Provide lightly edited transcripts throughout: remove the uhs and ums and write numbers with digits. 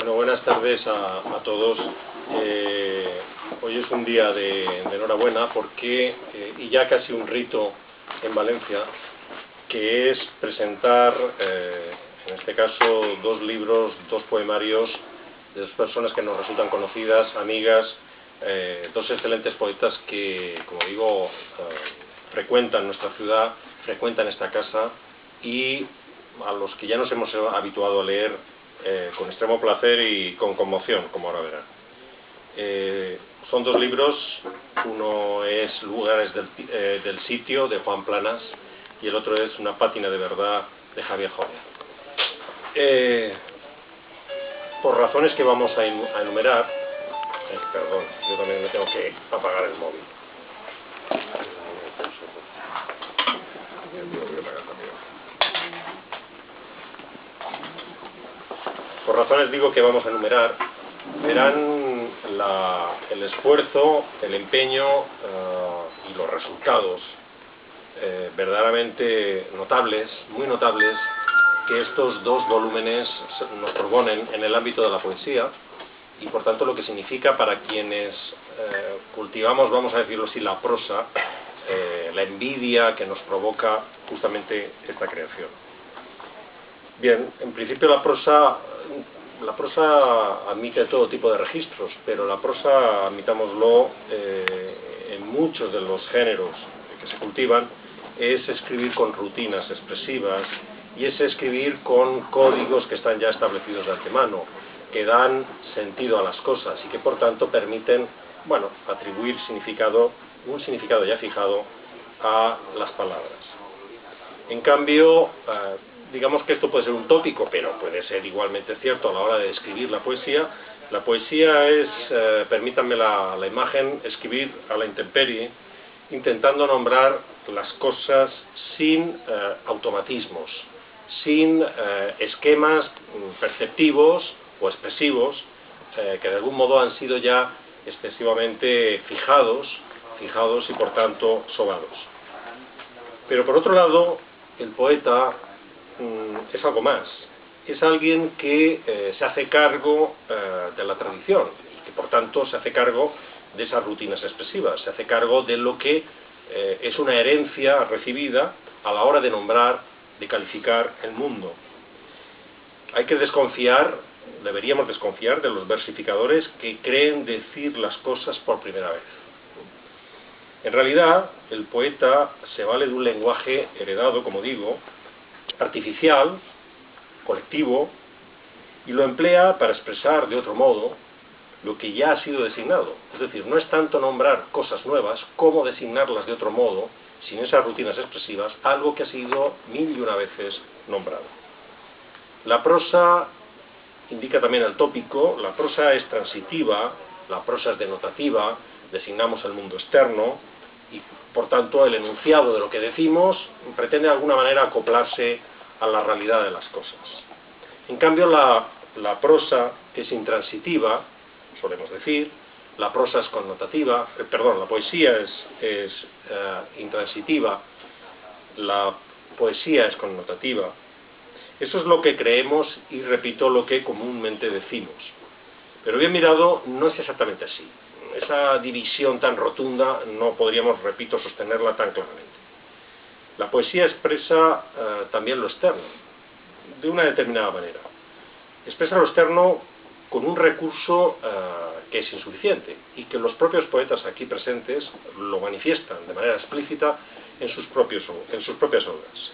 Bueno, buenas tardes a todos. Hoy es un día de enhorabuena porque, y ya casi un rito en Valencia, que es presentar, en este caso, dos libros, dos poemarios de dos personas que nos resultan conocidas, amigas, dos excelentes poetas que, como digo, frecuentan nuestra ciudad, frecuentan esta casa y a los que ya nos hemos habituado a leer con extremo placer y con conmoción, como ahora verán. Son dos libros, uno es Lugares del sitio, de Juan Planas, y el otro es Una pátina de verdad, de Javier Joria. Por razones que vamos a enumerar, perdón, yo también me tengo que apagar el móvil. Por razones digo que vamos a enumerar, verán el esfuerzo, el empeño y los resultados verdaderamente notables, muy notables, que estos dos volúmenes nos proponen en el ámbito de la poesía y por tanto lo que significa para quienes cultivamos, vamos a decirlo así, la prosa, la envidia que nos provoca justamente esta creación. Bien, en principio la prosa admite todo tipo de registros, pero la prosa, admitámoslo, en muchos de los géneros que se cultivan, es escribir con rutinas expresivas y es escribir con códigos que están ya establecidos de antemano, que dan sentido a las cosas y que por tanto permiten, bueno, atribuir un significado ya fijado a las palabras. En cambio, digamos que esto puede ser un tópico, pero puede ser igualmente cierto a la hora de escribir la poesía. La poesía es, permítanme la imagen, escribir a la intemperie, intentando nombrar las cosas sin automatismos, sin esquemas perceptivos o expresivos que de algún modo han sido ya excesivamente fijados y por tanto sobados. Pero por otro lado, el poeta es algo más, es alguien que se hace cargo de la tradición y que por tanto se hace cargo de esas rutinas expresivas, se hace cargo de lo que es una herencia recibida a la hora de nombrar, de calificar el mundo. Hay que deberíamos desconfiar de los versificadores que creen decir las cosas por primera vez. En realidad, el poeta se vale de un lenguaje heredado, como digo, artificial, colectivo, y lo emplea para expresar de otro modo lo que ya ha sido designado. Es decir, no es tanto nombrar cosas nuevas como designarlas de otro modo, sin esas rutinas expresivas, algo que ha sido mil y una veces nombrado. La prosa indica también el tópico, la prosa es transitiva, la prosa es denotativa, designamos el mundo externo y por tanto el enunciado de lo que decimos pretende de alguna manera acoplarse a la realidad de las cosas. En cambio la prosa es intransitiva, solemos decir, la prosa es connotativa, la poesía es intransitiva, la poesía es connotativa. Eso es lo que creemos y repito lo que comúnmente decimos. Pero bien mirado no es exactamente así. Esa división tan rotunda no podríamos, repito, sostenerla tan claramente. La poesía expresa también lo externo, de una determinada manera. Expresa lo externo con un recurso que es insuficiente y que los propios poetas aquí presentes lo manifiestan de manera explícita en sus propias obras.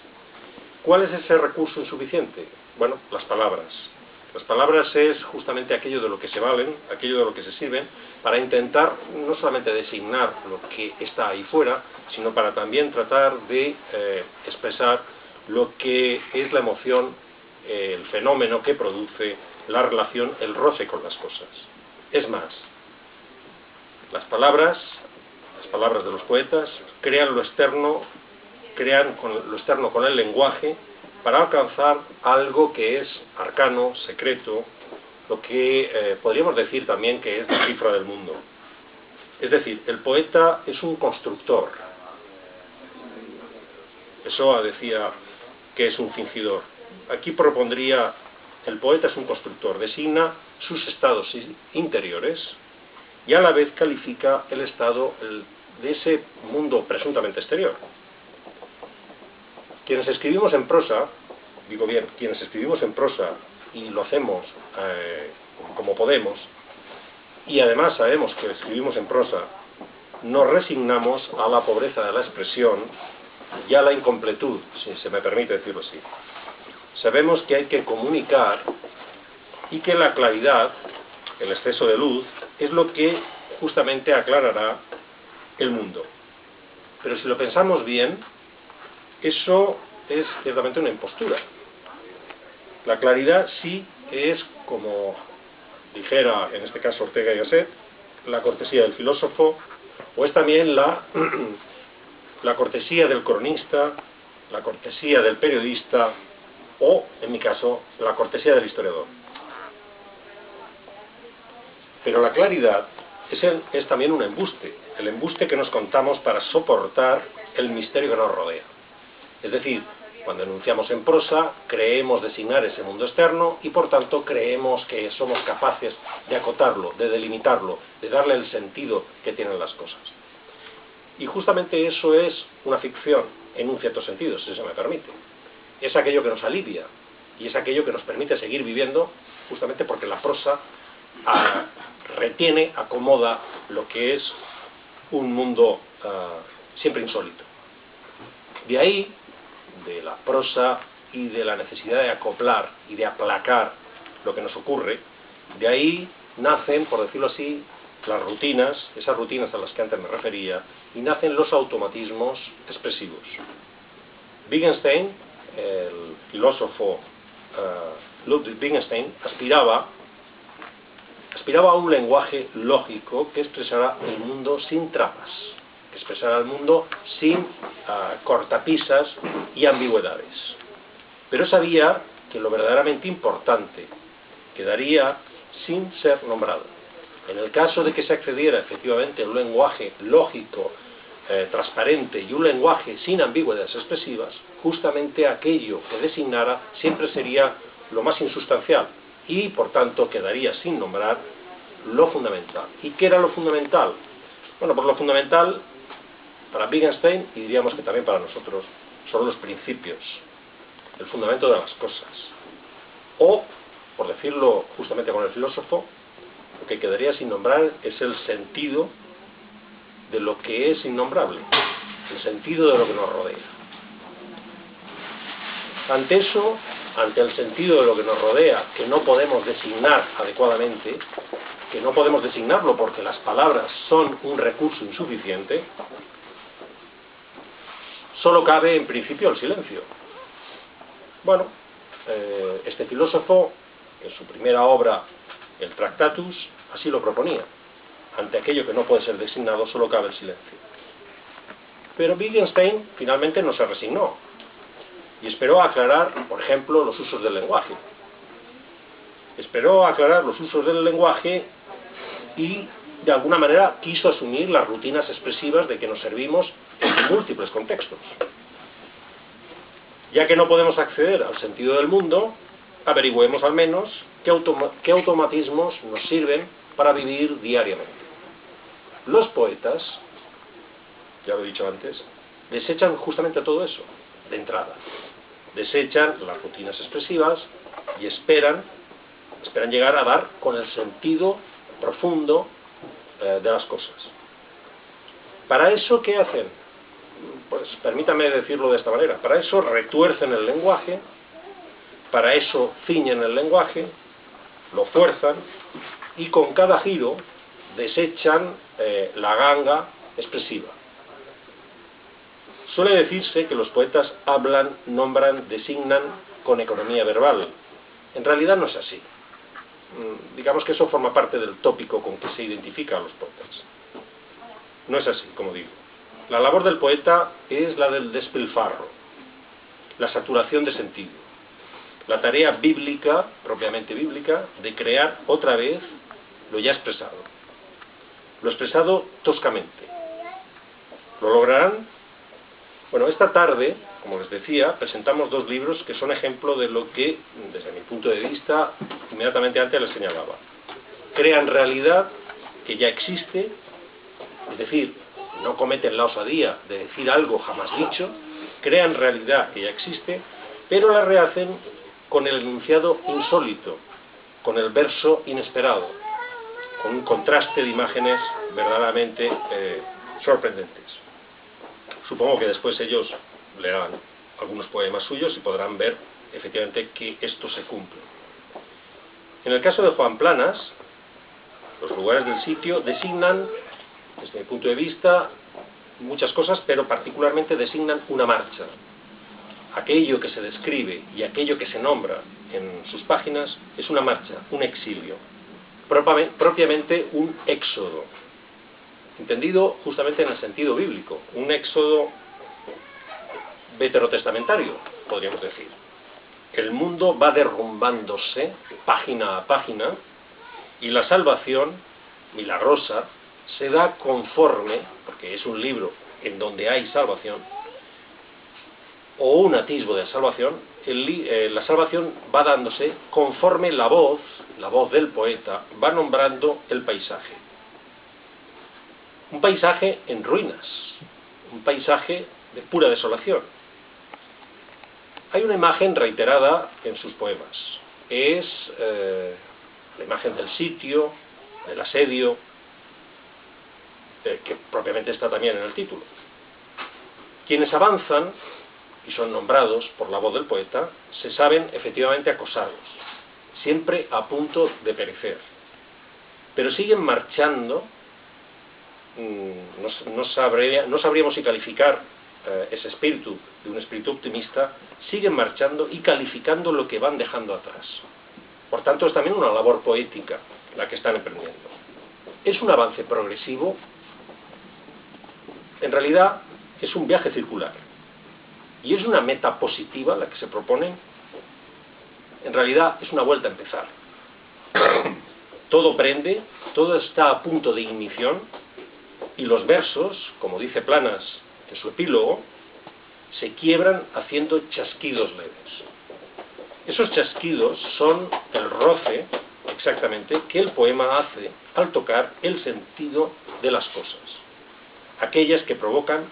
¿Cuál es ese recurso insuficiente? Bueno, las palabras. Las palabras es justamente aquello de lo que se valen, aquello de lo que se sirven, para intentar no solamente designar lo que está ahí fuera, sino para también tratar de expresar lo que es la emoción, el fenómeno que produce la relación, el roce con las cosas. Es más, las palabras de los poetas, crean lo externo con el lenguaje para alcanzar algo que es arcano, secreto, lo que podríamos decir también que es la cifra del mundo. Es decir, el poeta es un constructor. Pessoa decía que es un fingidor. Aquí propondría el poeta es un constructor, designa sus estados interiores y a la vez califica el estado de ese mundo presuntamente exterior. Quienes escribimos en prosa, digo bien, quienes escribimos en prosa y lo hacemos como podemos, y además sabemos que escribimos en prosa, nos resignamos a la pobreza de la expresión y a la incompletud, si se me permite decirlo así. Sabemos que hay que comunicar y que la claridad, el exceso de luz, es lo que justamente aclarará el mundo. Pero si lo pensamos bien, eso es ciertamente una impostura. La claridad sí es, como dijera en este caso Ortega y Gasset, la cortesía del filósofo, o es también la cortesía del cronista, la cortesía del periodista, o, en mi caso, la cortesía del historiador. Pero la claridad es también un embuste, el embuste que nos contamos para soportar el misterio que nos rodea. Es decir, cuando enunciamos en prosa, creemos designar ese mundo externo y por tanto creemos que somos capaces de acotarlo, de delimitarlo, de darle el sentido que tienen las cosas. Y justamente eso es una ficción, en un cierto sentido, si se me permite. Es aquello que nos alivia y es aquello que nos permite seguir viviendo, justamente porque la prosa retiene, acomoda lo que es un mundo siempre insólito. De ahí, de la prosa y de la necesidad de acoplar y de aplacar lo que nos ocurre, de ahí nacen, por decirlo así, las rutinas, esas rutinas a las que antes me refería, y nacen los automatismos expresivos. Wittgenstein, el filósofo Ludwig Wittgenstein, aspiraba a un lenguaje lógico que expresara el mundo sin trampas, que expresara el mundo sin cortapisas y ambigüedades. Pero sabía que lo verdaderamente importante quedaría sin ser nombrado. En el caso de que se accediera efectivamente a un lenguaje lógico, transparente y un lenguaje sin ambigüedades expresivas, justamente aquello que designara siempre sería lo más insustancial y por tanto quedaría sin nombrar lo fundamental. ¿Y qué era lo fundamental? Bueno, pues lo fundamental para Wittgenstein, y diríamos que también para nosotros, son los principios, el fundamento de las cosas. O, por decirlo justamente con el filósofo, lo que quedaría sin nombrar es el sentido de lo que es innombrable, el sentido de lo que nos rodea. Ante eso, ante el sentido de lo que nos rodea, que no podemos designar adecuadamente, que no podemos designarlo porque las palabras son un recurso insuficiente, solo cabe en principio el silencio. Bueno, este filósofo, en su primera obra, el Tractatus, así lo proponía. Ante aquello que no puede ser designado, solo cabe el silencio. Pero Wittgenstein finalmente no se resignó y esperó a aclarar, por ejemplo, los usos del lenguaje. Esperó a aclarar los usos del lenguaje y, de alguna manera, quiso asumir las rutinas expresivas de que nos servimos en múltiples contextos. Ya que no podemos acceder al sentido del mundo, averigüemos al menos qué automatismos nos sirven para vivir diariamente. Los poetas, ya lo he dicho antes, desechan justamente todo eso, de entrada. Desechan las rutinas expresivas y esperan llegar a dar con el sentido profundo de las cosas. ¿Para eso qué hacen? Pues permítame decirlo de esta manera. Para eso retuercen el lenguaje, para eso ciñen el lenguaje, lo fuerzan y con cada giro desechan la ganga expresiva. Suele decirse que los poetas hablan, nombran, designan con economía verbal. En realidad no es así. Digamos que eso forma parte del tópico con que se identifica a los poetas. No es así, como digo. La labor del poeta es la del despilfarro, la saturación de sentido. La tarea bíblica, propiamente bíblica, de crear otra vez lo ya expresado. Lo expresado toscamente. ¿Lo lograrán? Bueno, esta tarde, como les decía, presentamos dos libros que son ejemplo de lo que, desde mi punto de vista, inmediatamente antes les señalaba. Crean realidad que ya existe, es decir, no cometen la osadía de decir algo jamás dicho, crean realidad que ya existe, pero la rehacen con el enunciado insólito, con el verso inesperado, con un contraste de imágenes verdaderamente sorprendentes. Supongo que después ellos leerán algunos poemas suyos y podrán ver efectivamente que esto se cumple. En el caso de Juan Planas, los lugares del sitio designan, desde mi punto de vista, muchas cosas, pero particularmente designan una marcha. Aquello que se describe y aquello que se nombra en sus páginas es una marcha, un exilio, propiamente un éxodo, entendido justamente en el sentido bíblico, un éxodo veterotestamentario, podríamos decir. El mundo va derrumbándose página a página y la salvación milagrosa se da conforme, porque es un libro en donde hay salvación, o un atisbo de salvación, la salvación va dándose conforme la voz del poeta va nombrando el paisaje. Un paisaje en ruinas, un paisaje de pura desolación. Hay una imagen reiterada en sus poemas, es la imagen del sitio, del asedio, que propiamente está también en el título. Quienes avanzan y son nombrados por la voz del poeta, se saben efectivamente acosados, siempre a punto de perecer. Pero siguen marchando, no sabríamos si calificar ese espíritu de un espíritu optimista, siguen marchando y calificando lo que van dejando atrás. Por tanto, es también una labor poética la que están emprendiendo. Es un avance progresivo, en realidad es un viaje circular. Y es una meta positiva la que se proponen. En realidad es una vuelta a empezar. Todo prende, todo está a punto de ignición, y los versos, como dice Planas en su epílogo, se quiebran haciendo chasquidos leves. Esos chasquidos son el roce, exactamente, que el poema hace al tocar el sentido de las cosas. Aquellas que provocan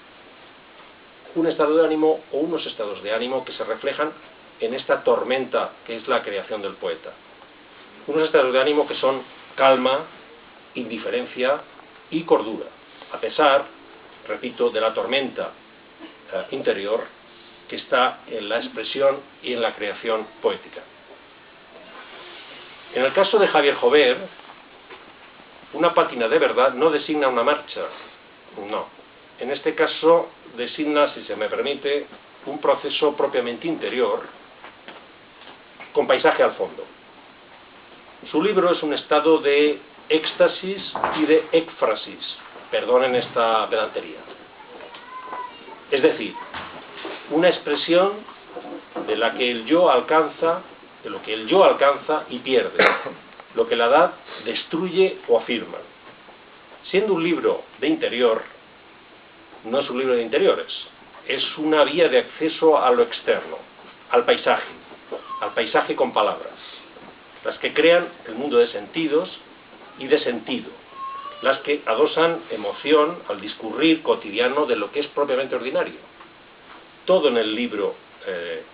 un estado de ánimo o unos estados de ánimo que se reflejan en esta tormenta que es la creación del poeta. Unos estados de ánimo que son calma, indiferencia y cordura, a pesar, repito, de la tormenta interior que está en la expresión y en la creación poética. En el caso de Javier Jover, una pátina de verdad no designa una marcha, no. En este caso designa, si se me permite, un proceso propiamente interior, con paisaje al fondo. Su libro es un estado de éxtasis y de éfrasis, perdonen esta pedantería. Es decir, una expresión de la que el yo alcanza, de lo que el yo alcanza y pierde, lo que la edad destruye o afirma. Siendo un libro de interior, no es un libro de interiores, es una vía de acceso a lo externo, al paisaje con palabras, las que crean el mundo de sentidos y de sentido, las que adosan emoción al discurrir cotidiano de lo que es propiamente ordinario. Todo en el libro de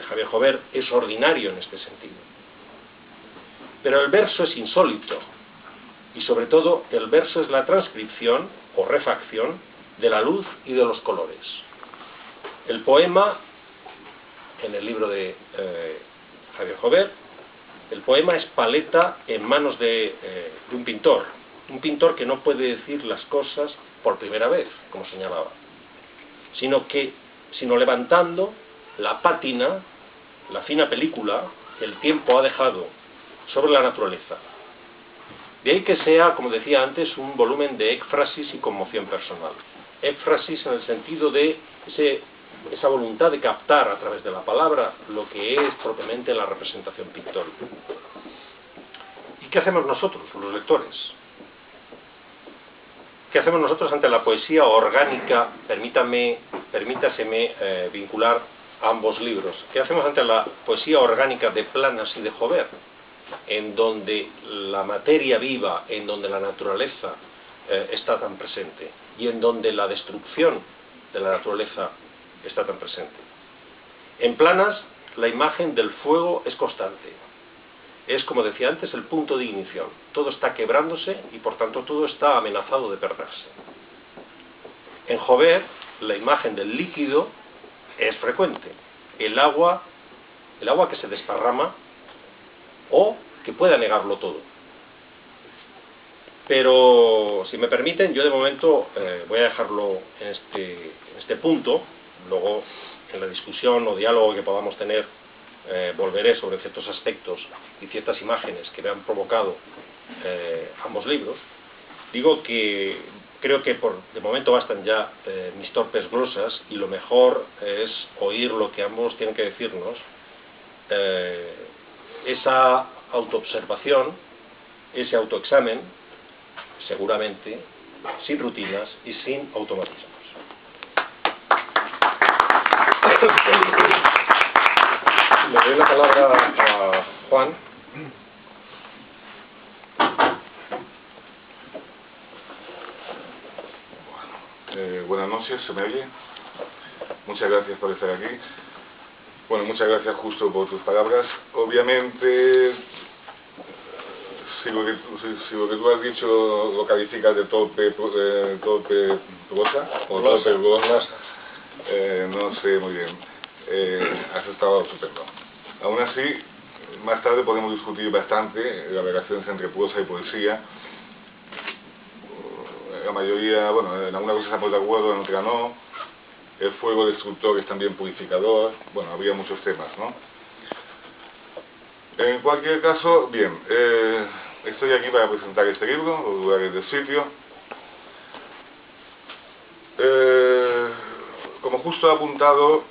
Javier Jover es ordinario en este sentido. Pero el verso es insólito, y sobre todo el verso es la transcripción o refacción de la luz y de los colores. El poema, en el libro de Javier Jover, el poema es paleta en manos de un pintor que no puede decir las cosas por primera vez, como señalaba, sino levantando la pátina, la fina película que el tiempo ha dejado sobre la naturaleza. De ahí que sea, como decía antes, un volumen de éfrasis y conmoción personal. Éfrasis en el sentido de esa voluntad de captar a través de la palabra lo que es propiamente la representación pictórica. ¿Y qué hacemos nosotros, los lectores? ¿Qué hacemos nosotros ante la poesía orgánica, permítame permítaseme vincular ambos libros. ¿Qué hacemos ante la poesía orgánica de Planas y de Jover? En donde la materia viva, en donde la naturaleza está tan presente y en donde la destrucción de la naturaleza está tan presente. En Planas, la imagen del fuego es constante. Es, como decía antes, el punto de ignición. Todo está quebrándose y, por tanto, todo está amenazado de perderse. En Jover, la imagen del líquido es frecuente. El agua que se desparrama o que pueda negarlo todo. Pero, si me permiten, yo de momento voy a dejarlo en este punto. Luego, en la discusión o diálogo que podamos tener, volveré sobre ciertos aspectos y ciertas imágenes que me han provocado ambos libros. Digo que creo que de momento bastan ya mis torpes glosas, y lo mejor es oír lo que ambos tienen que decirnos, esa autoobservación, ese autoexamen, seguramente sin rutinas y sin automatismos. Le doy la palabra a Juan. Buenas noches, ¿se me oye? Muchas gracias por estar aquí. Bueno, muchas gracias justo por tus palabras. Obviamente, si lo que tú has dicho lo calificas de torpe prosa, o torpe glosa, no sé muy bien. Has estado estupendo. Aún así, más tarde podemos discutir bastante las relaciones entre prosa y poesía. La mayoría, bueno, en algunas cosas estamos de acuerdo, en otras no. El fuego destructor es también purificador. Bueno, había muchos temas, ¿no? En cualquier caso, bien, estoy aquí para presentar este libro, Los lugares del sitio. Como justo he apuntado,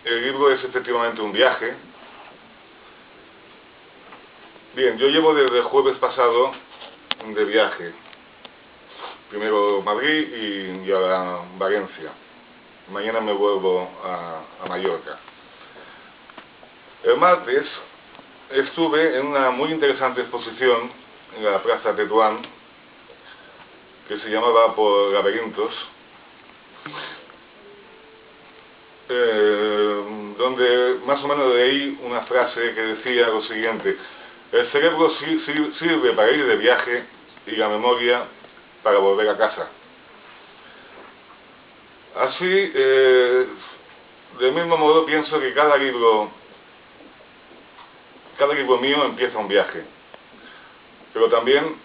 el libro es efectivamente un viaje. Bien, yo llevo desde el jueves pasado de viaje. Primero Madrid y ahora Valencia. Mañana me vuelvo a Mallorca. El martes estuve en una muy interesante exposición en la Plaza Tetuán, que se llamaba Por laberintos, donde más o menos leí una frase que decía lo siguiente: el cerebro sirve para ir de viaje y la memoria para volver a casa. Así, del mismo modo, pienso que cada libro mío empieza un viaje, pero también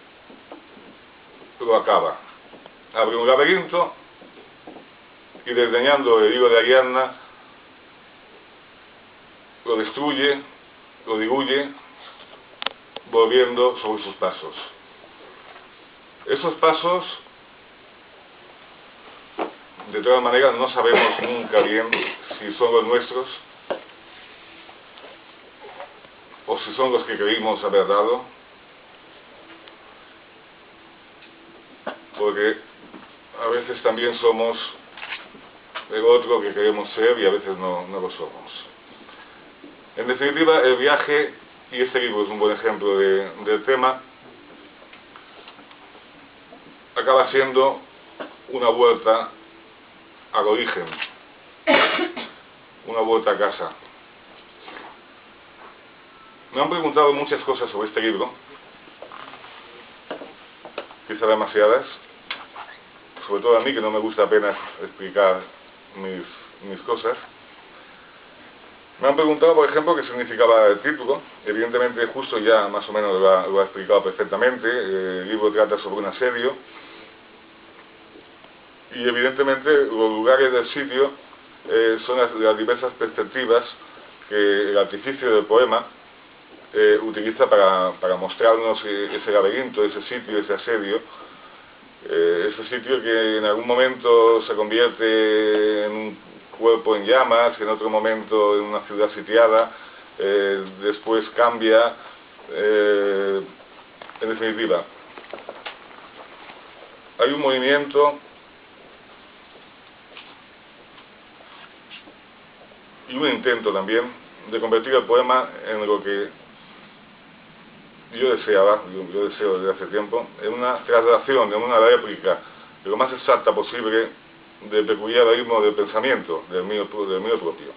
lo acaba. Abre un laberinto y, desdeñando el hilo de Ariadna, lo destruye, lo diluye, volviendo sobre sus pasos. Esos pasos, de todas maneras, no sabemos nunca bien si son los nuestros o si son los que creímos haber dado, porque a veces también somos el otro que queremos ser y a veces no lo somos. En definitiva, el viaje, y este libro es un buen ejemplo del tema, acaba siendo una vuelta al origen, una vuelta a casa. Me han preguntado muchas cosas sobre este libro, quizá demasiadas, sobre todo a mí, que no me gusta apenas explicar mis cosas. Me han preguntado, por ejemplo, qué significaba el título. Evidentemente, justo ya más o menos lo ha explicado perfectamente. El libro trata sobre un asedio y, evidentemente, los lugares del sitio son las diversas perspectivas que el artificio del poema utiliza para mostrarnos ese laberinto, ese sitio, ese asedio, ese sitio que en algún momento se convierte en un cuerpo en llamas, en otro momento en una ciudad sitiada, después cambia, en definitiva. Hay un movimiento y un intento también de convertir el poema en lo que yo deseo desde hace tiempo, en una traslación, en una réplica lo más exacta posible del peculiar ritmo del pensamiento, del mío propio.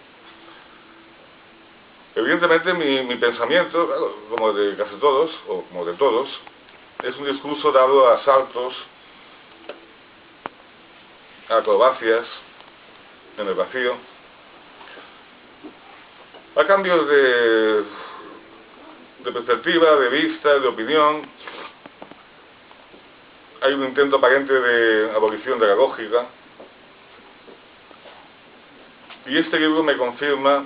Evidentemente mi pensamiento, claro, como de casi todos, o como de todos, es un discurso dado a saltos, a acrobacias, en el vacío, a cambios de perspectiva, de vista, de opinión. Hay un intento aparente de abolición de la lógica. Y este libro me confirma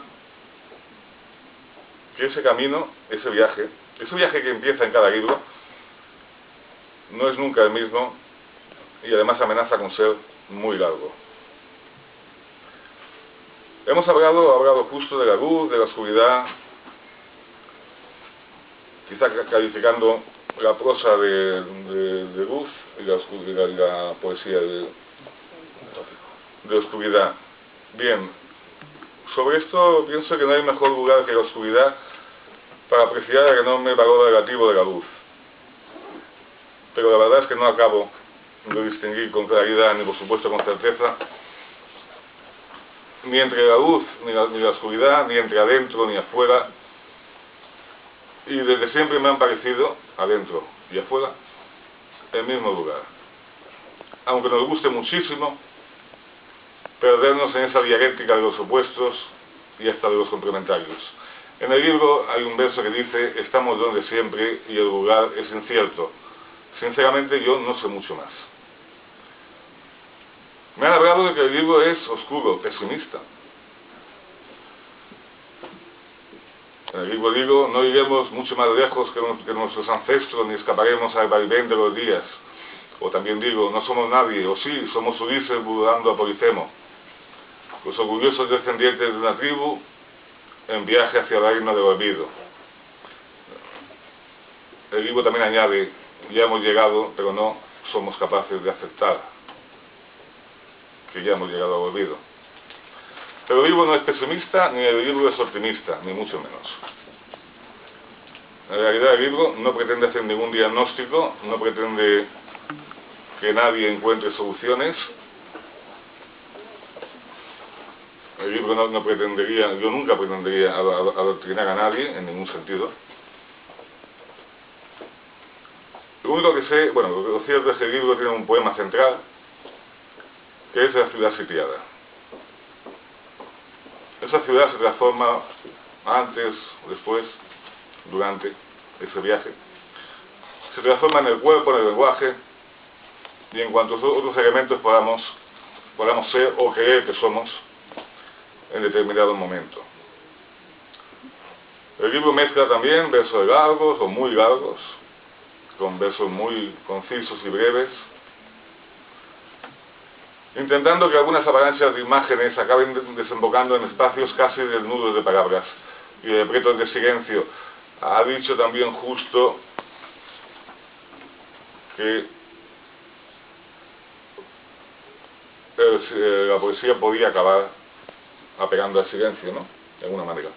que ese camino, ese viaje que empieza en cada libro, no es nunca el mismo y además amenaza con ser muy largo. Hemos hablado justo de la luz, de la oscuridad, quizá calificando la prosa de luz y la poesía de oscuridad. Bien, sobre esto pienso que no hay mejor lugar que la oscuridad para apreciar el enorme valor relativo de la luz. Pero la verdad es que no acabo de distinguir con claridad, ni por supuesto con certeza, ni entre la luz ni la oscuridad, ni entre adentro ni afuera, y desde siempre me han parecido, adentro y afuera, el mismo lugar. Aunque nos guste muchísimo perdernos en esa dialéctica de los opuestos y hasta de los complementarios. En el libro hay un verso que dice: estamos donde siempre y el lugar es incierto. Sinceramente yo no sé mucho más. Me han hablado de que el libro es oscuro, pesimista. En el libro digo: no iremos mucho más lejos que nuestros ancestros, ni escaparemos al vaivén de los días. O también digo: no somos nadie, o sí, somos Ulises burlando a Polifemo, los orgullosos descendientes de una tribu en viaje hacia el reino del olvido. El libro también añade: ya hemos llegado, pero no somos capaces de aceptar que ya hemos llegado al olvido. Pero el libro no es pesimista, ni el libro es optimista, ni mucho menos. En realidad el libro no pretende hacer ningún diagnóstico, no pretende que nadie encuentre soluciones. El libro no pretendería, yo nunca pretendería adoctrinar a nadie, en ningún sentido. Lo único que sé, bueno, lo cierto es que el libro tiene un poema central, que es la ciudad sitiada. Esa ciudad se transforma antes, después, durante ese viaje. Se transforma en el cuerpo, en el lenguaje, y en cuantos otros elementos podamos ser o creer que somos en determinado momento. El libro mezcla también versos largos o muy largos, con versos muy concisos y breves, intentando que algunas avalanchas de imágenes acaben desembocando en espacios casi desnudos de palabras y de repletos de silencio. Ha dicho también justo que la poesía podía acabar apelando al silencio, ¿no? De alguna manera.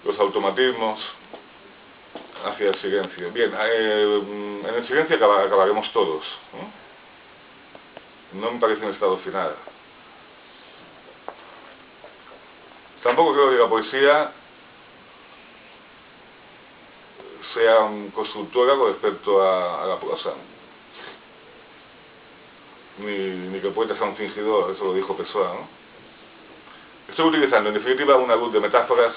Los automatismos hacia el silencio. Bien, en el silencio acabaremos todos, ¿no? No me parece un estado final. Tampoco creo que la poesía sea constructora con respecto a la prosa. Ni que el poeta sea un fingidor, eso lo dijo Pessoa, ¿no? Estoy utilizando, en definitiva, una luz de metáforas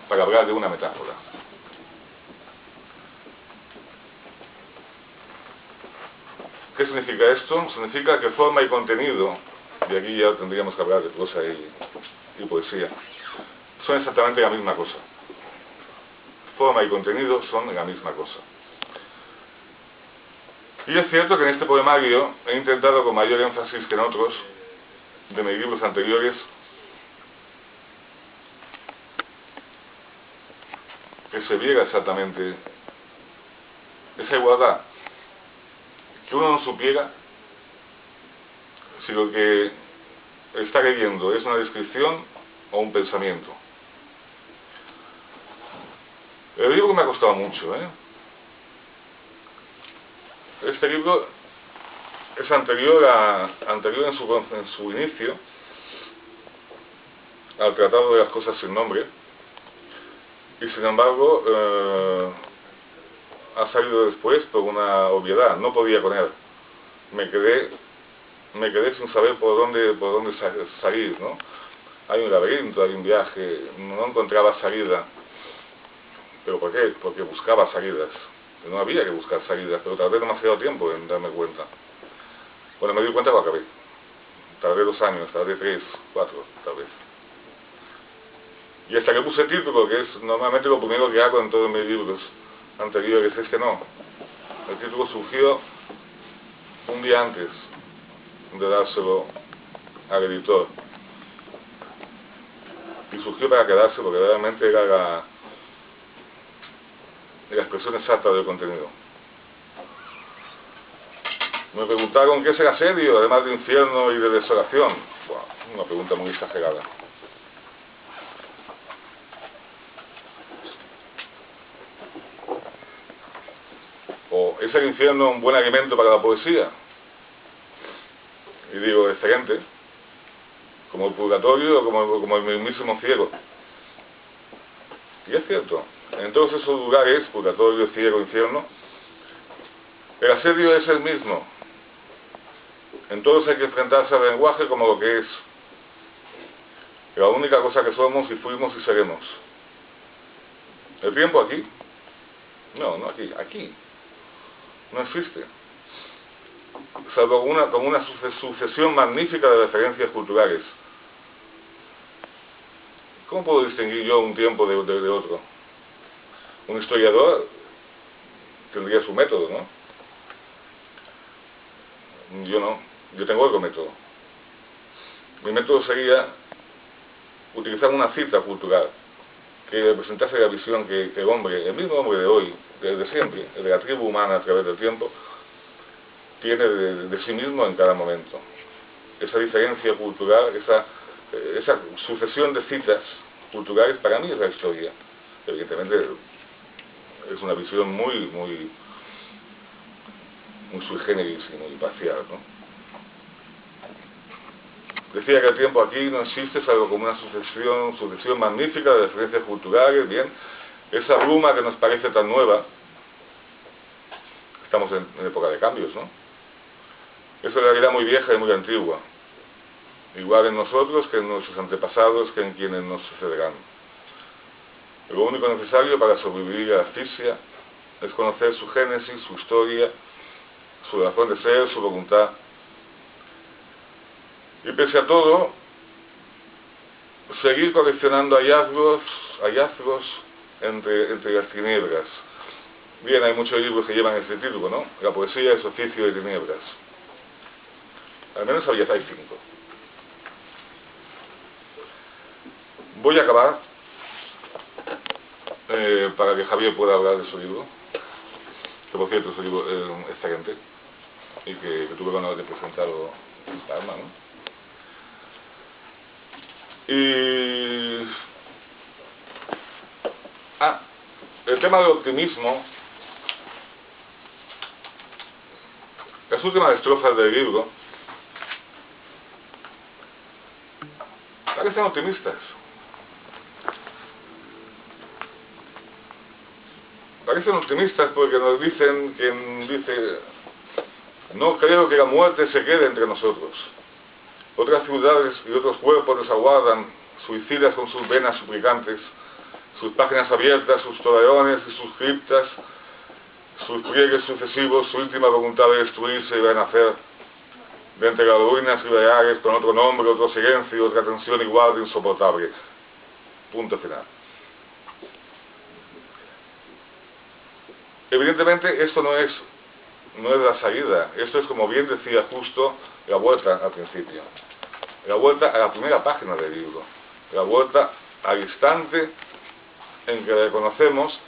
para hablar de una metáfora. ¿Qué significa esto? Significa que forma y contenido, y aquí ya tendríamos que hablar de prosa y poesía, son exactamente la misma cosa. Forma y contenido son la misma cosa. Y es cierto que en este poemario he intentado con mayor énfasis que en otros de mis libros anteriores que se viera exactamente esa igualdad, que uno no supiera si lo que está leyendo es una descripción o un pensamiento. El libro me ha costado mucho, ¿eh? Este libro es anterior en su inicio al Tratado de las Cosas sin Nombre, y sin embargo ha salido después por una obviedad. No podía con él. Me quedé sin saber por dónde salir, ¿no? Hay un laberinto, hay un viaje, no encontraba salida. ¿Pero por qué? Porque buscaba salidas. No había que buscar salidas, pero tardé demasiado tiempo en darme cuenta. Bueno, me di cuenta cuando acabé. Tardé 2 años, tardé 3, 4, tal vez. Y hasta que puse título, que es normalmente lo primero que hago en todos mis libros anteriores, es que no. El título surgió un día antes de dárselo al editor. Y surgió para quedarse, porque realmente era la expresión exacta del contenido. Me preguntaron qué es el asedio, además de infierno y de desolación. Wow, una pregunta muy exagerada. ¿O es el infierno un buen alimento para la poesía? Y digo, excelente. Como el purgatorio o como el mismísimo cielo. Y es cierto. En todos esos lugares, purgatorio, cielo, infierno, el asedio es el mismo. En todos hay que enfrentarse al lenguaje como lo que es. La única cosa que somos y fuimos y seremos. ¿El tiempo aquí? No, no aquí. Aquí. No existe. Salvo como una sucesión magnífica de referencias culturales. ¿Cómo puedo distinguir yo un tiempo de otro? Un historiador tendría su método, ¿no? Yo no. Yo tengo otro método. Mi método sería utilizar una cita cultural que representase la visión que el hombre, el mismo hombre de hoy, desde siempre, el de la tribu humana a través del tiempo, tiene de sí mismo en cada momento. Esa diferencia cultural, esa sucesión de citas culturales, para mí es la historia. Evidentemente es una visión muy sui generis y muy parcial, ¿no? Decía que el tiempo aquí no existe salvo como una sucesión magnífica de referencias culturales, bien, esa bruma que nos parece tan nueva. Estamos en época de cambios, ¿no? Es una realidad muy vieja y muy antigua, igual en nosotros que en nuestros antepasados, que en quienes nos sucederán. Lo único necesario para sobrevivir a la asfixia es conocer su génesis, su historia, su razón de ser, su voluntad. Y pese a todo, seguir coleccionando hallazgos entre las tinieblas. Bien, hay muchos libros que llevan este título, ¿no? La poesía es oficio de tinieblas. Al menos hay 5. Voy a acabar para que Javier pueda hablar de su libro, que por cierto es un libro excelente y que tuve la honor de presentarlo en Palma, ¿no? Y el tema del optimismo, las últimas estrofas del libro parecen optimistas. Parecen optimistas porque nos dicen, quien dice, no creo que la muerte se quede entre nosotros. Otras ciudades y otros cuerpos nos aguardan, suicidas con sus venas suplicantes, sus páginas abiertas, sus torreones y sus criptas, sus pliegues sucesivos, su última voluntad de destruirse y de nacer, de entre las ruinas liberales con otro nombre, otro silencio y otra tensión igual de insoportable. Punto final. Evidentemente esto no es la salida, esto es, como bien decía justo, la vuelta al principio, la vuelta a la primera página del libro, la vuelta al instante en que reconocemos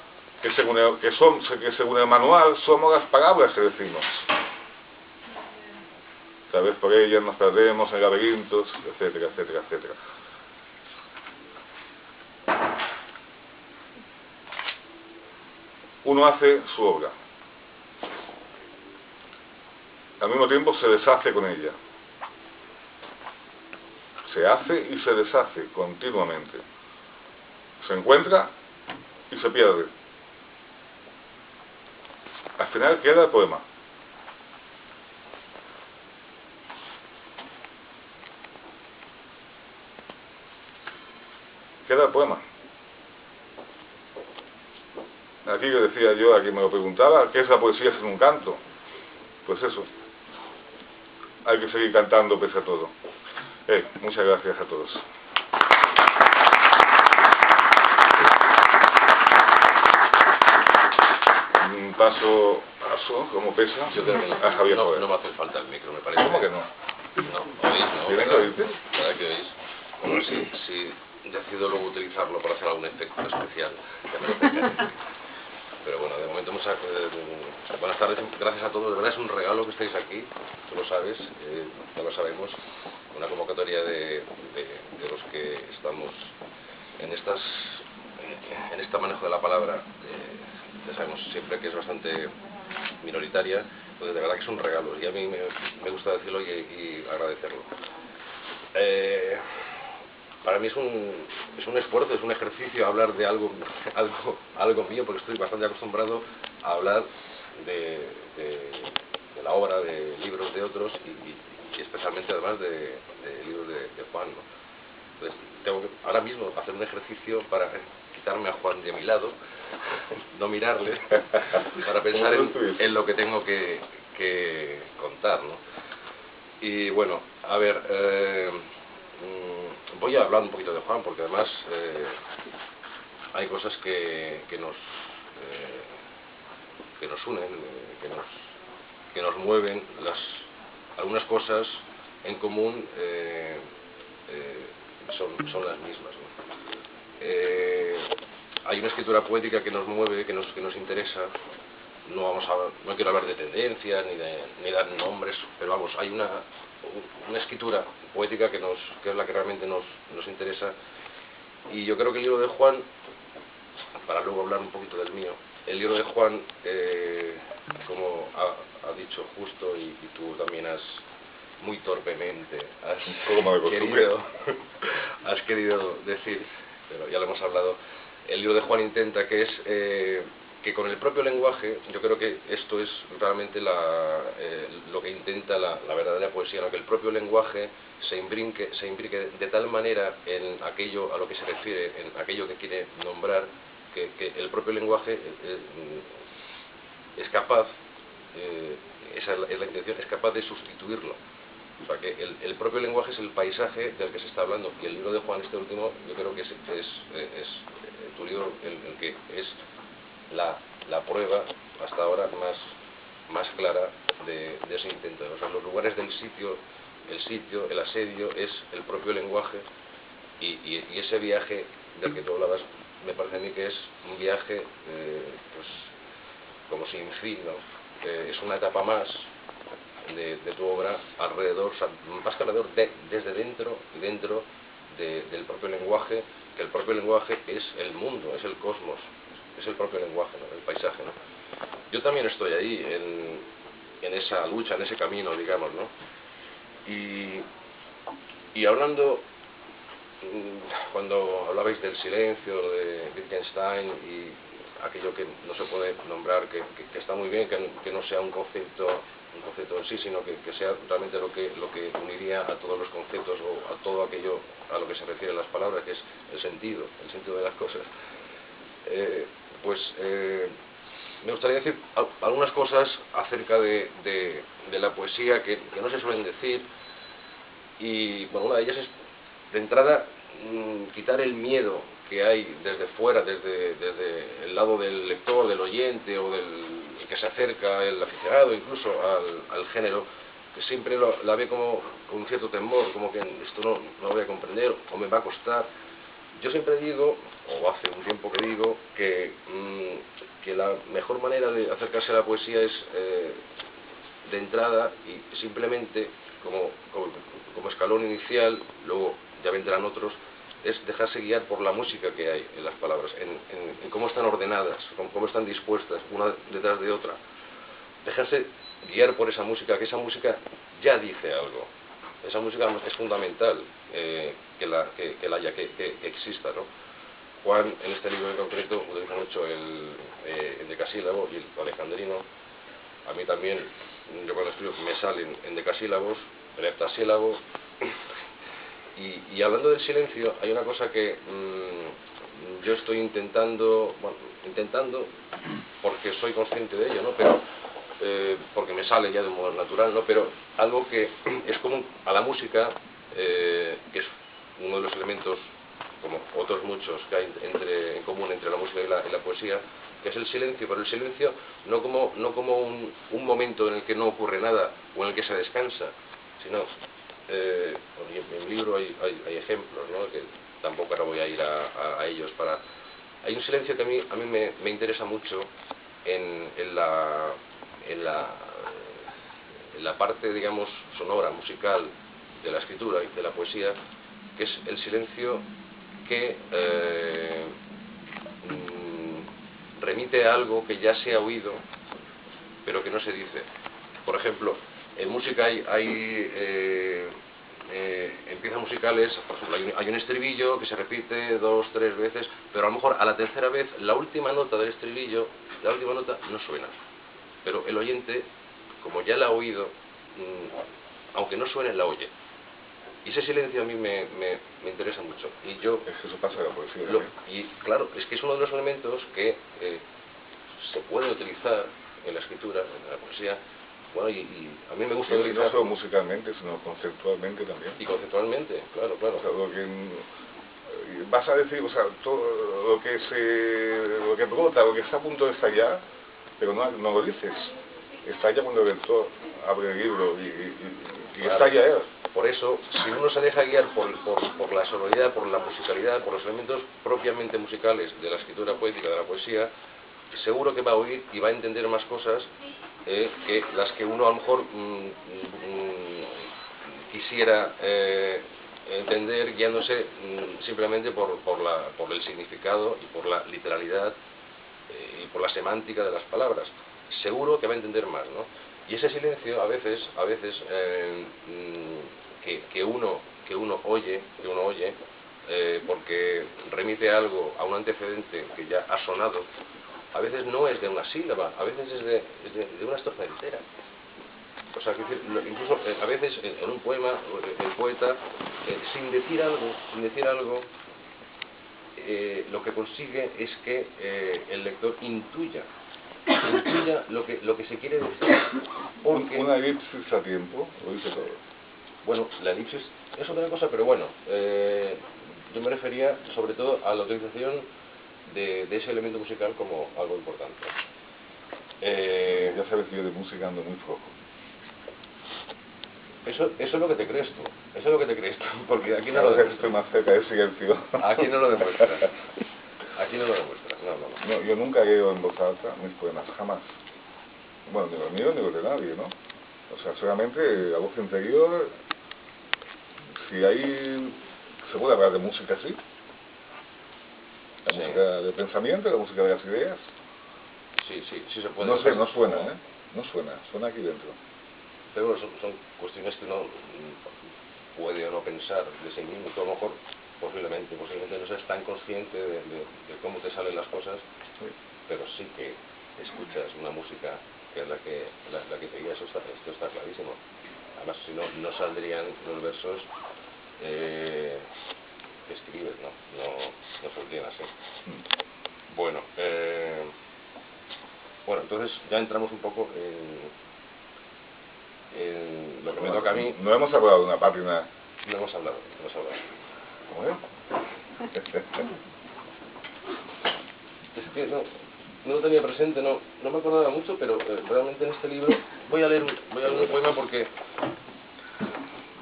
que según el manual somos las palabras que decimos. tal vez por ellas nos perdemos en laberintos, etcétera, etcétera, etcétera. Uno hace su obra. Al mismo tiempo se deshace con ella. Se hace y se deshace continuamente. Se encuentra y se pierde. Al final queda el poema. Queda el poema. Aquí que decía yo, a quien me lo preguntaba, ¿qué es la poesía sin un canto? Pues eso. Hay que seguir cantando pese a todo. Muchas gracias a todos. Paso, como pesa, yo creo que a Javier Jover. No me hace falta el micro, me parece. ¿Cómo que no? No, oís, ¿no? ¿Tienes que oírte? ¿Verdad que oís? Bueno, si decido luego utilizarlo para hacer algún efecto especial. Pero bueno, de momento buenas tardes, gracias a todos. De verdad es un regalo que estéis aquí, tú lo sabes, ya lo sabemos. Una convocatoria de los que estamos en este manejo de la palabra, ya sabemos siempre que es bastante minoritaria, entonces de verdad que es un regalo y a mí me gusta decirlo y agradecerlo. Para mí es un esfuerzo, es un ejercicio hablar de algo mío, porque estoy bastante acostumbrado a hablar de la obra, de libros de otros y especialmente además de libros de Juan, ¿no? Entonces tengo que ahora mismo hacer un ejercicio para quitarme a Juan de mi lado, no mirarle, para pensar en lo que tengo que contar, ¿no? Y bueno, a ver, voy a hablar un poquito de Juan, porque además hay cosas que nos unen, que nos mueven, algunas cosas en común son las mismas, ¿no? Hay una escritura poética que nos mueve, que nos interesa. No quiero hablar de tendencias ni dar nombres, pero vamos, hay una escritura poética que es la que realmente nos interesa. Y yo creo que el libro de Juan, para luego hablar un poquito del mío, el libro de Juan, como ha dicho Justo y tú también muy torpemente has querido decir, pero ya lo hemos hablado, el libro de Juan intenta que con el propio lenguaje, yo creo que esto es realmente lo que intenta la verdadera poesía, ¿no? Que el propio lenguaje se imbrique de tal manera en aquello a lo que se refiere, en aquello que quiere nombrar, que el propio lenguaje es capaz, esa es la intención, es capaz de sustituirlo. O sea, que el propio lenguaje es el paisaje del que se está hablando, y el libro de Juan, este último, yo creo que es tu libro el que es la prueba hasta ahora más clara de ese intento. O sea, los lugares del sitio, el asedio, es el propio lenguaje, y ese viaje del que tú hablabas, me parece a mí que es un viaje pues como sin fin, ¿no? Es una etapa más de tu obra alrededor, o sea, más que alrededor, desde dentro y dentro del propio lenguaje, que el propio lenguaje es el mundo, es el cosmos, es el propio lenguaje, ¿no? El paisaje, ¿no? Yo también estoy ahí en esa lucha, en ese camino, digamos, ¿no? Y hablando, cuando hablabais del silencio, de Wittgenstein y aquello que no se puede nombrar, que está muy bien, que no sea un concepto en sí, sino que sea realmente lo que uniría a todos los conceptos o a todo aquello a lo que se refieren las palabras, que es el sentido de las cosas. Me gustaría decir algunas cosas acerca de la poesía que no se suelen decir, y bueno, una de ellas es, de entrada, quitar el miedo que hay desde fuera, desde el lado del lector, del oyente o del que se acerca, el aficionado incluso al género, que siempre la ve como con un cierto temor, como que esto no lo voy a comprender o me va a costar. Yo siempre digo, o hace un tiempo que digo, que la mejor manera de acercarse a la poesía es de entrada y simplemente como escalón inicial, luego ya vendrán otros, es dejarse guiar por la música que hay en las palabras, en cómo están ordenadas, cómo están dispuestas una detrás de otra. Dejarse guiar por esa música, que esa música ya dice algo. Esa música es fundamental que exista, ¿no? Juan, en este libro en concreto, utiliza mucho el decasílabo y el alejandrino. A mí también, yo cuando escribo, me salen en decasílabos, en heptasílabos. Y hablando del silencio, hay una cosa que yo estoy intentando porque soy consciente de ello, ¿no? Pero porque me sale ya de un modo natural, ¿no? Pero algo que es común a la música, que es uno de los elementos, como otros muchos que hay en común entre la música y la poesía, que es el silencio, pero el silencio no como un momento en el que no ocurre nada o en el que se descansa, sino, en el libro hay ejemplos, ¿no? Que tampoco ahora voy a ir a ellos. Hay un silencio que a mí me interesa mucho en la parte, digamos, sonora, musical de la escritura y de la poesía, que es el silencio que remite a algo que ya se ha oído, pero que no se dice. Por ejemplo, en música en piezas musicales, por ejemplo, hay un estribillo que se repite 2, 3 veces, pero a lo mejor a la tercera vez la última nota del estribillo, la última nota no suena. Pero el oyente, como ya la ha oído, aunque no suene, la oye. Y ese silencio a mí me interesa mucho. Y yo, es que eso pasa en la poesía. y claro, es que es uno de los elementos que se puede utilizar en la escritura, en la poesía. Bueno, y a mí me gusta utilizar... No solo musicalmente, sino conceptualmente también. Y conceptualmente, claro. O sea, lo que vas a decir, o sea, todo lo que brota, lo que está a punto de estallar, pero no lo dices. Estalla cuando el lector abre el libro y claro. estalla él. Por eso, si uno se deja guiar por la sonoridad, por la musicalidad, por los elementos propiamente musicales de la escritura poética, de la poesía, seguro que va a oír y va a entender más cosas que las que uno a lo mejor quisiera entender guiándose simplemente por el significado y por la literalidad y por la semántica de las palabras. Seguro que va a entender más, ¿no? Y ese silencio a veces que uno oye porque remite algo a un antecedente que ya ha sonado, a veces no es de una sílaba, a veces es de una estrofa entera. O sea, incluso a veces en un poema el poeta, sin decir algo, lo que consigue es que el lector intuya lo que se quiere decir. Porque, una elipsis a tiempo, lo dice todo. Bueno, la elipsis es otra cosa, pero bueno, yo me refería sobre todo a la utilización de ese elemento musical como algo importante. Ya sabes que yo de música ando muy flojo. Eso es lo que te crees tú, porque aquí no lo demuestras. Estoy más cerca del silencio. Aquí no lo demuestras. No. Yo nunca he leído en voz alta mis poemas, jamás. Bueno, ni los míos ni los de nadie, ¿no? O sea, solamente la voz interior, si hay... se puede hablar de música, sí. La música de pensamiento, la música de las ideas. Sí se puede. No sé, no suena, ¿eh? No suena aquí dentro. Pero bueno, son cuestiones que uno puede o no pensar de sí mismo, que a lo mejor posiblemente no seas tan consciente de cómo te salen las cosas, sí. Pero sí que escuchas una música que es la que te guía, esto está clarísimo. Además, si no saldrían los versos que escribes, no saldrían así. Bueno, entonces ya entramos un poco en lo que me toca a mí. No hemos hablado de una página. No hemos hablado. ¿Cómo es? Es que no lo tenía presente, no me acordaba mucho, pero realmente en este libro voy a leer un poema porque,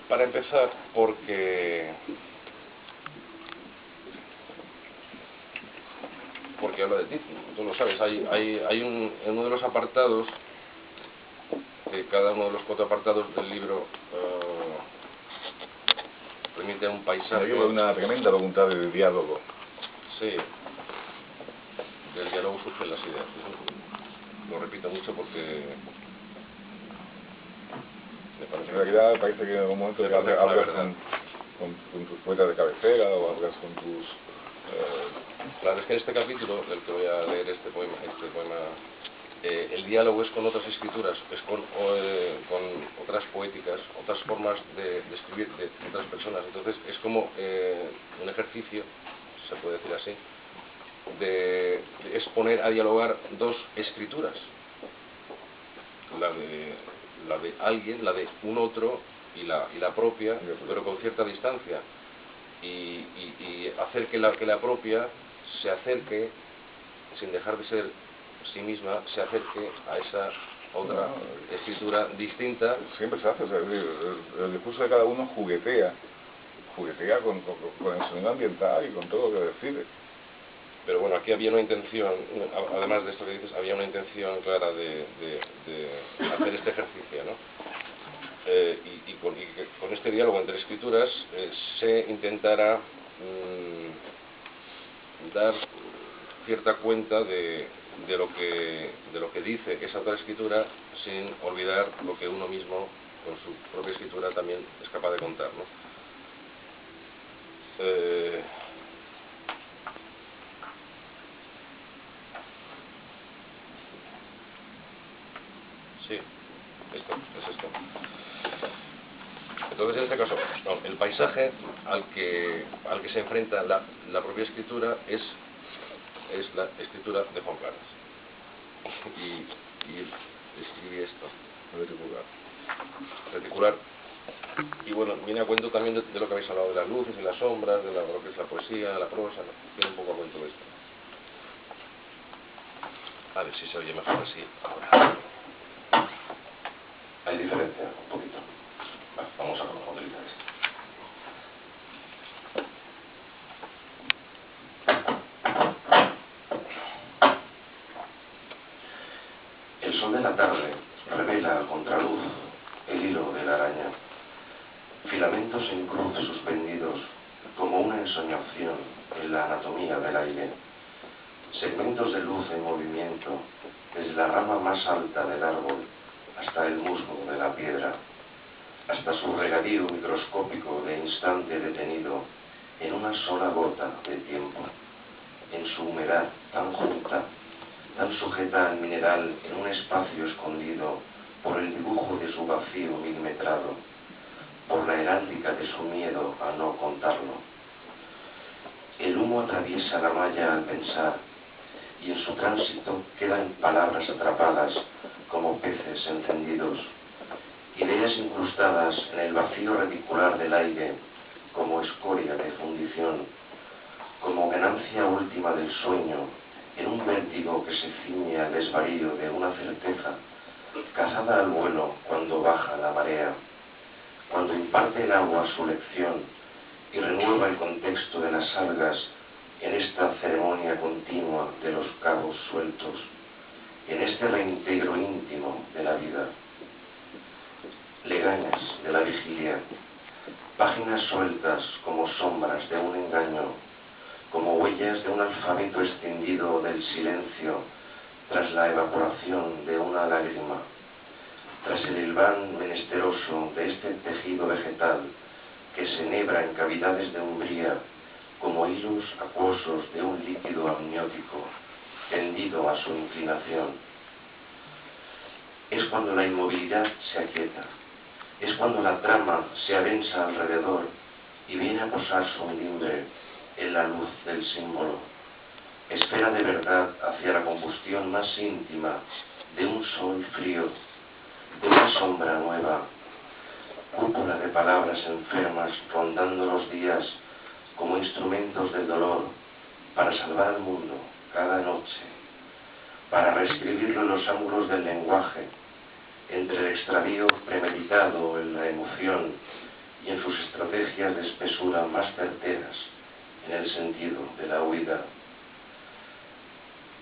para empezar, porque habla de ti, tú lo sabes. Hay en uno de los apartados que cada uno de los 4 apartados del libro remite a un paisaje. Yo veo una tremenda voluntad de diálogo. Sí, del diálogo surgen las ideas. Lo repito mucho porque me parece En realidad parece que en algún momento hablas con tus poetas de cabecera o hablas con tus... Claro, es que en este capítulo, del que voy a leer este poema, el diálogo es con otras escrituras, es con otras poéticas, otras formas de escribir de otras personas. Entonces es como un ejercicio, se puede decir así, de exponer a dialogar 2 escrituras, la de alguien, la de un otro y la propia, pero con cierta distancia, y hacer que la propia se acerque, sin dejar de ser sí misma, se acerque a esa otra escritura distinta. Siempre se hace, o sea, el discurso de cada uno juguetea con el sonido ambiental y con todo lo que decide. Pero bueno, aquí había una intención, además de esto que dices, había una intención clara de hacer este ejercicio, ¿no? Y con este diálogo entre escrituras se intentara dar cierta cuenta de lo que dice esa otra escritura, sin olvidar lo que uno mismo con su propia escritura también es capaz de contar, ¿no? Sí, esto. Entonces, en este caso, no, el paisaje al que se enfrenta la propia escritura es la escritura de Juan Planas. Y escribí esto, reticular. Y bueno, viene a cuento también de lo que habéis hablado de las luces y las sombras, de lo que es la poesía, la prosa, ¿no? Viene un poco a cuento de esto. A ver si se oye mejor así ahora. Hay diferencia, un poquito. Vamos a utilizar esto. El sol de la tarde revela a contraluz el hilo de la araña, filamentos en cruz suspendidos como una ensoñación en la anatomía del aire, segmentos de luz en movimiento desde la rama más alta del árbol hasta el musgo de la piedra, hasta su regadío microscópico de instante detenido en una sola gota de tiempo, en su humedad tan junta, tan sujeta al mineral en un espacio escondido por el dibujo de su vacío milimetrado, por la heráldica de su miedo a no contarlo. El humo atraviesa la malla al pensar, y en su tránsito quedan palabras atrapadas como peces encendidos, ideas incrustadas en el vacío reticular del aire como escoria de fundición, como ganancia última del sueño en un vértigo que se ciñe al desvarío de una certeza cazada al vuelo cuando baja la marea, cuando imparte el agua su lección y renueva el contexto de las algas en esta ceremonia continua de los cabos sueltos, en este reintegro íntimo de la vida. Legañas de la vigilia, páginas sueltas como sombras de un engaño, como huellas de un alfabeto extendido del silencio tras la evaporación de una lágrima, tras el hilván menesteroso de este tejido vegetal que se enhebra en cavidades de umbría como hilos acuosos de un líquido amniótico tendido a su inclinación. Es cuando la inmovilidad se aquieta, es cuando la trama se adensa alrededor y viene a posar su undimbre en la luz del símbolo, esfera de verdad hacia la combustión más íntima de un sol frío, de una sombra nueva, cúpula de palabras enfermas rondando los días como instrumentos del dolor para salvar al mundo cada noche, para reescribirlo en los ángulos del lenguaje, entre el extravío premeditado en la emoción y en sus estrategias de espesura más certeras en el sentido de la huida.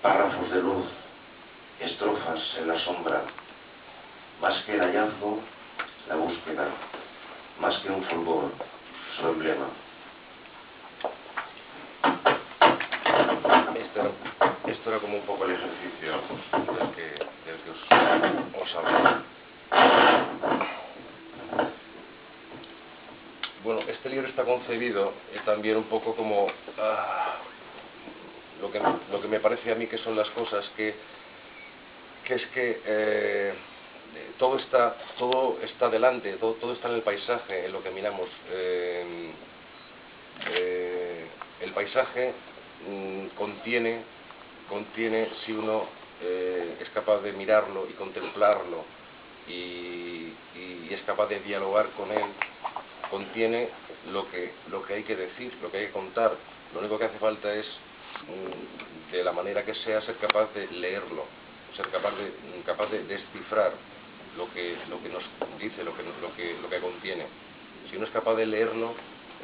Párrafos de luz, estrofas en la sombra, Más que el hallazgo, la búsqueda. Más que un fulgor, su emblema. Esto era como un poco el ejercicio del que os hablaba. Bueno, este libro está concebido también un poco como lo que me parece a mí que son las cosas que es que todo está delante, todo está en el paisaje, en lo que miramos. El paisaje contiene, si uno es capaz de mirarlo y contemplarlo y es capaz de dialogar con él, contiene lo que hay que decir, lo que hay que contar. Lo único que hace falta es, de la manera que sea, ser capaz de leerlo, ser capaz de descifrar lo que nos dice, lo que contiene. Si uno es capaz de leerlo,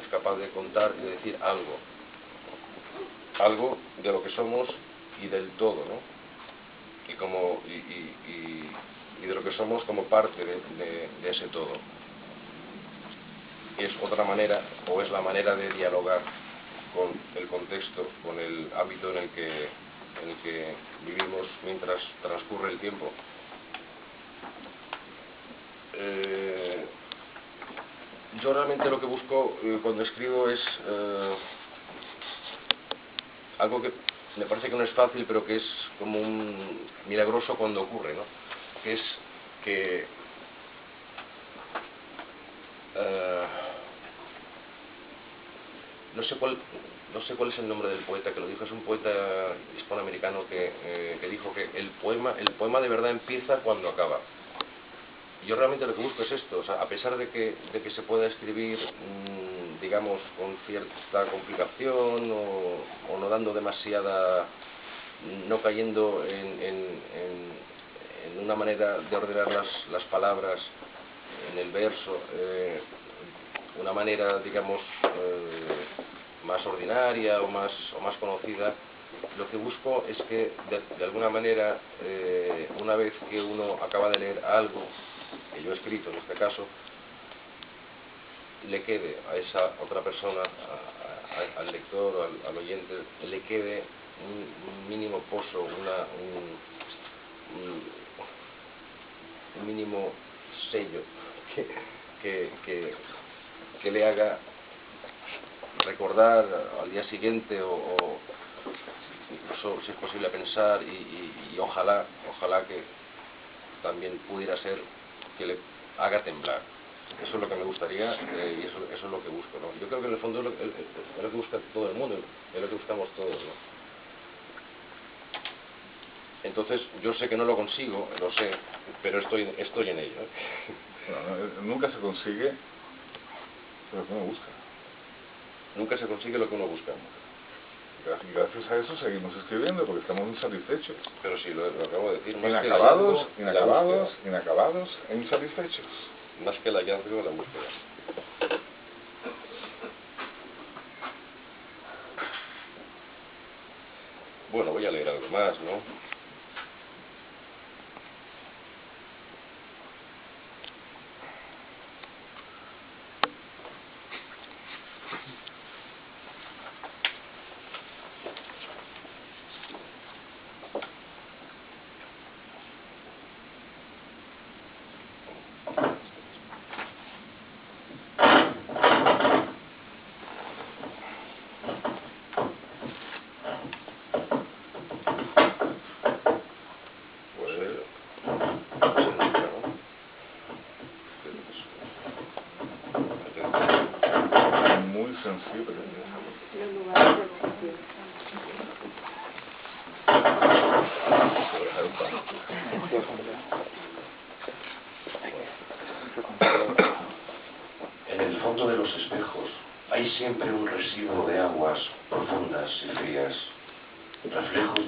es capaz de contar y de decir algo de lo que somos y del todo, ¿no? Y de lo que somos como parte de ese todo. Y es otra manera, o es la manera de dialogar con el contexto, con el ámbito en el que vivimos mientras transcurre el tiempo. Yo realmente lo que busco cuando escribo es algo que me parece que no es fácil, pero que es como un milagroso cuando ocurre, ¿no? Que es que no sé cuál es el nombre del poeta que lo dijo. Es un poeta hispanoamericano que dijo que el poema de verdad empieza cuando acaba. Yo realmente lo que busco es esto, o sea, a pesar de que se pueda escribir, digamos, con cierta complicación o no dando demasiada, no cayendo en una manera de ordenar las palabras en el verso, una manera, digamos, más ordinaria o más conocida. Lo que busco es que de alguna manera, una vez que uno acaba de leer algo que yo he escrito en este caso, le quede a esa otra persona, al lector o al oyente, le quede un mínimo pozo, un mínimo sello que le haga recordar al día siguiente o incluso, si es posible, pensar y ojalá que también pudiera ser que le haga temblar. Eso es lo que me gustaría y eso es lo que busco, ¿no? Yo creo que en el fondo es lo que busca todo el mundo, es lo que buscamos todos, ¿no? Entonces, yo sé que no lo consigo, lo sé, pero estoy en ello, ¿eh? Bueno, nunca se consigue lo que uno busca. Nunca se consigue lo que uno busca. Y gracias a eso seguimos escribiendo, porque estamos insatisfechos. Pero sí, lo acabo de decir. Inacabados e insatisfechos. Más que el hallazgo, la búsqueda. Bueno, voy a leer algo más, ¿no? Muy sensible. En el fondo de los espejos hay siempre un residuo de aguas profundas y frías, reflejos